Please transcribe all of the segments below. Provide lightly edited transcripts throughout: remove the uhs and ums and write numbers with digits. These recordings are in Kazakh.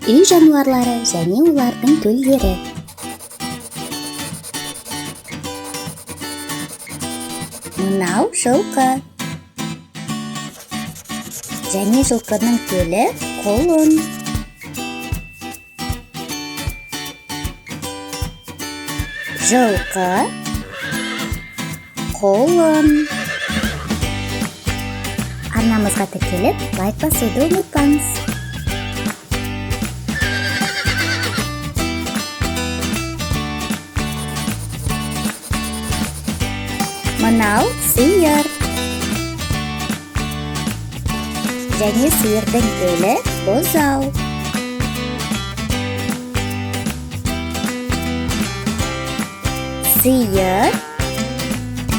үй жануарлары және олардың төлдері. Мынау жылқы. Және жылқының төлі құлын. Жылқы, құлын. Арнамызға тіркеліп, лайк басуды ұмытпаңыз. Мынау сиыр. Және сиырдың төлі бұзау. Сиыр,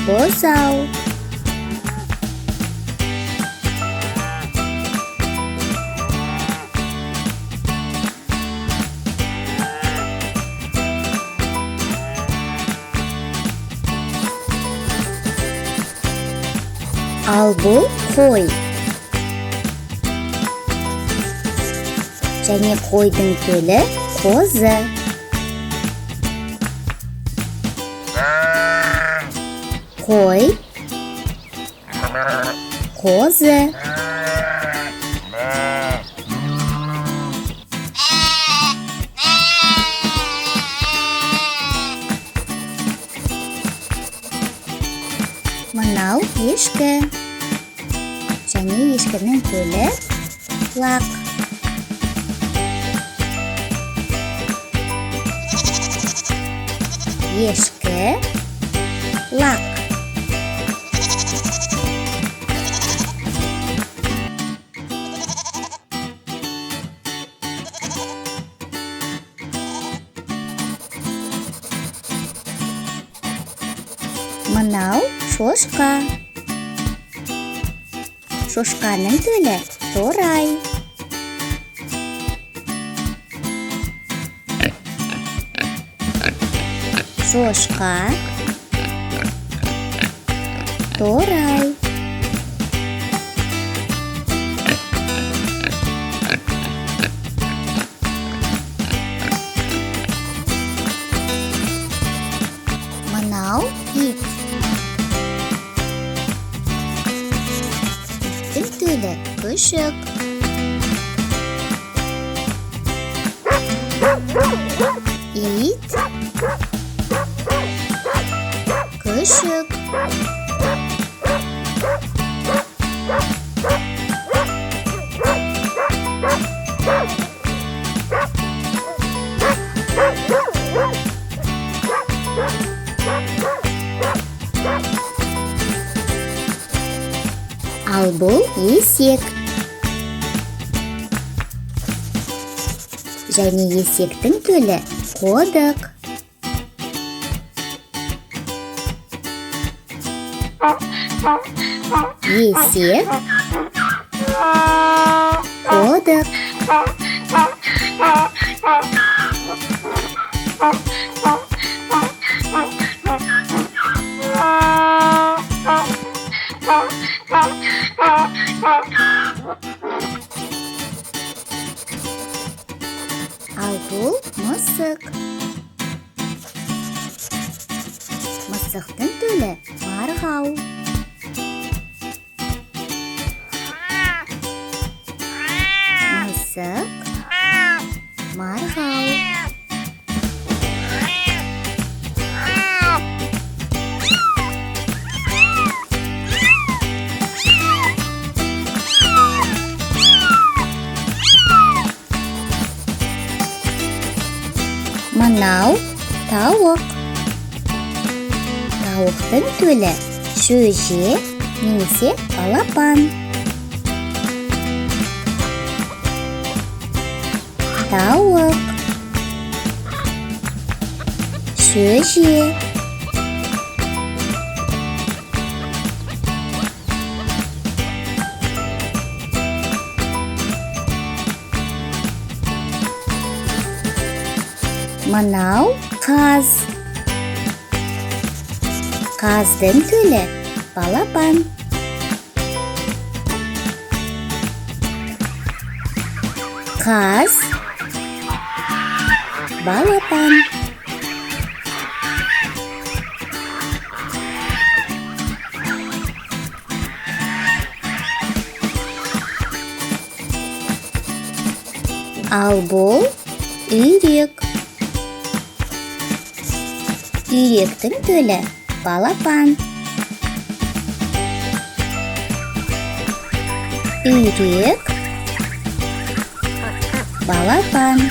бұзау. Ал бұл қой. Және қойдың төлі қозы. Қой, қозы. Мынау ешкі. Және ешкінің төлі лақ. Ешкі, лақ. Мынау шошқа. Шошқаның төлі торай. Шошқа, торай. Мынау ит. Иттің төлі күшік. Ит, күшік. Ал бұл есек. Және есектің төлі қодық. Есек, қодық. Ал бұл мысық. Мысықтың төлі марғау. Мысық, марғау. Мынау тауық. Тауықтың төлі шөже немесе балапан. Тауық, шөже. Мынау қаз. Қаздың төлі балапан. Қаз, Балапан. Ал бұл үйрек. Үйректің төлі балапан. Үйрек, балапан.